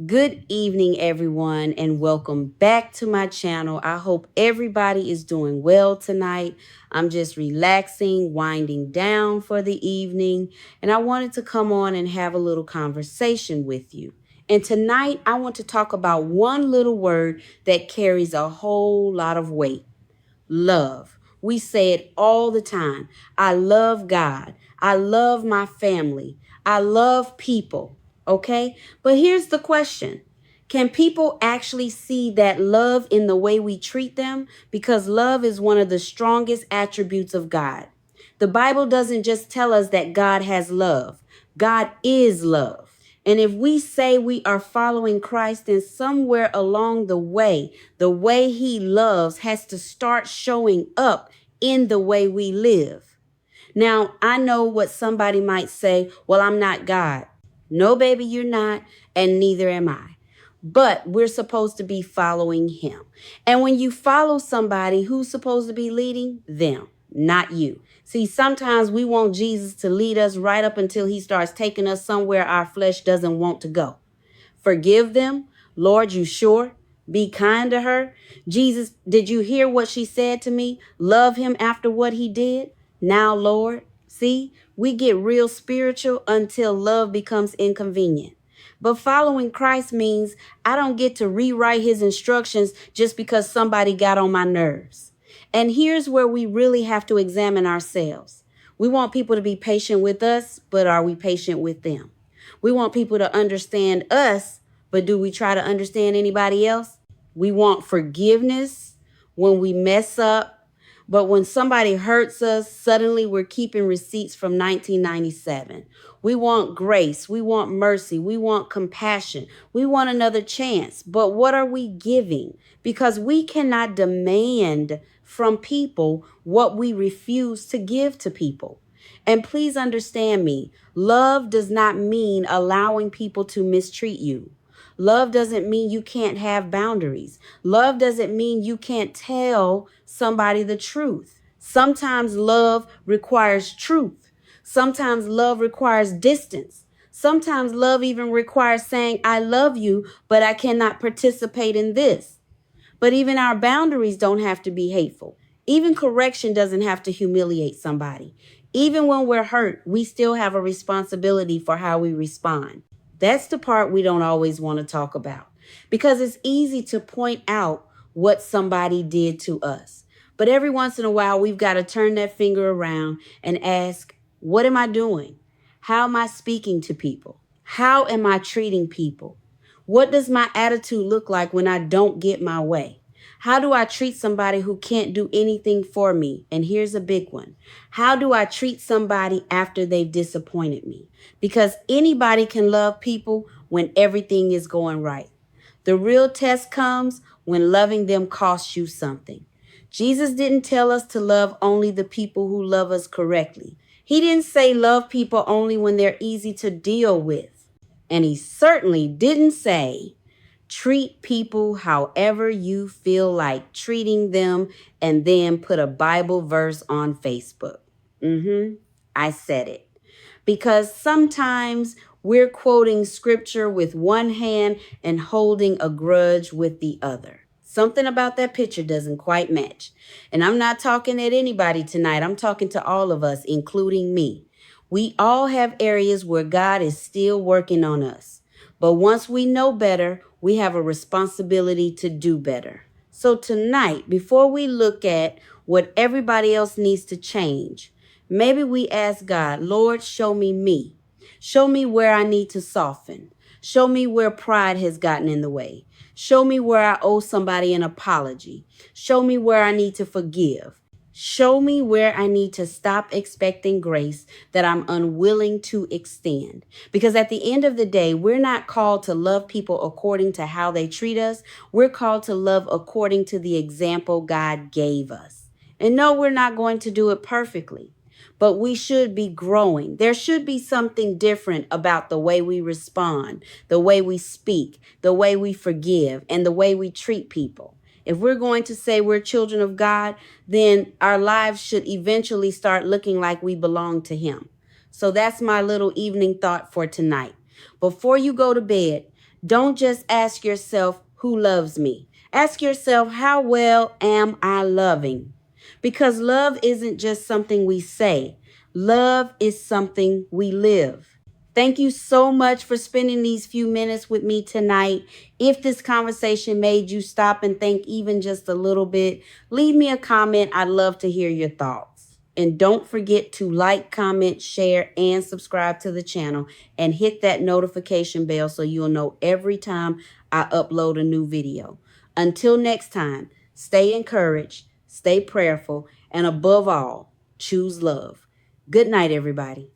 Good evening, everyone, and welcome back to my channel. I hope everybody is doing well tonight. I'm just relaxing, winding down for the evening, and I wanted to come on and have a little conversation with you. And tonight, I want to talk about one little word that carries a whole lot of weight: love. We say it all the time. I love God. I love my family. I love people. Okay? But here's the question. Can people actually see that love in the way we treat them? Because love is one of the strongest attributes of God. The Bible doesn't just tell us that God has love. God is love. And if we say we are following Christ, then somewhere along the way he loves has to start showing up in the way we live. Now, I know what somebody might say, well, I'm not God. No, baby, you're not, and neither am I. But we're supposed to be following him. And when you follow somebody, who's supposed to be leading? Them, not you. See, sometimes we want Jesus to lead us right up until he starts taking us somewhere our flesh doesn't want to go. Forgive them. Lord, you sure? Be kind to her. Jesus, did you hear what she said to me? Love him after what he did. Now, Lord, see, we get real spiritual until love becomes inconvenient. But following Christ means I don't get to rewrite his instructions just because somebody got on my nerves. And here's where we really have to examine ourselves. We want people to be patient with us, but are we patient with them? We want people to understand us, but do we try to understand anybody else? We want forgiveness when we mess up, but when somebody hurts us, suddenly we're keeping receipts from 1997. We want grace. We want mercy. We want compassion. We want another chance. But what are we giving? Because we cannot demand from people what we refuse to give to people. And please understand me, love does not mean allowing people to mistreat you. Love doesn't mean you can't have boundaries. Love doesn't mean you can't tell somebody the truth. Sometimes love requires truth. Sometimes love requires distance. Sometimes love even requires saying, I love you, but I cannot participate in this. But even our boundaries don't have to be hateful. Even correction doesn't have to humiliate somebody. Even when we're hurt, we still have a responsibility for how we respond. That's the part we don't always want to talk about because it's easy to point out what somebody did to us. But every once in a while, we've got to turn that finger around and ask, what am I doing? How am I speaking to people? How am I treating people? What does my attitude look like when I don't get my way? How do I treat somebody who can't do anything for me? And here's a big one. How do I treat somebody after they've disappointed me? Because anybody can love people when everything is going right. The real test comes when loving them costs you something. Jesus didn't tell us to love only the people who love us correctly. He didn't say love people only when they're easy to deal with. And he certainly didn't say treat people however you feel like treating them and then put a Bible verse on Facebook. I said it. Because sometimes we're quoting scripture with one hand and holding a grudge with the other. Something about that picture doesn't quite match. And I'm not talking at anybody tonight. I'm talking to all of us, including me. We all have areas where God is still working on us. But once we know better, we have a responsibility to do better. So tonight, before we look at what everybody else needs to change, maybe we ask God, Lord, show me me. Show me where I need to soften. Show me where pride has gotten in the way. Show me where I owe somebody an apology. Show me where I need to forgive. Show me where I need to stop expecting grace that I'm unwilling to extend. Because at the end of the day, we're not called to love people according to how they treat us. We're called to love according to the example God gave us. And no, we're not going to do it perfectly, but we should be growing. There should be something different about the way we respond, the way we speak, the way we forgive, and the way we treat people. If we're going to say we're children of God, then our lives should eventually start looking like we belong to him. So that's my little evening thought for tonight. Before you go to bed, Don't just ask yourself, who loves me? Ask yourself, how well am I loving? Because love isn't just something we say, love is something we live. Thank you so much for spending these few minutes with me tonight. If this conversation made you stop and think even just a little bit, leave me a comment. I'd love to hear your thoughts. And don't forget to like, comment, share, and subscribe to the channel and hit that notification bell so you'll know every time I upload a new video. Until next time, stay encouraged, stay prayerful, and above all, choose love. Good night, everybody.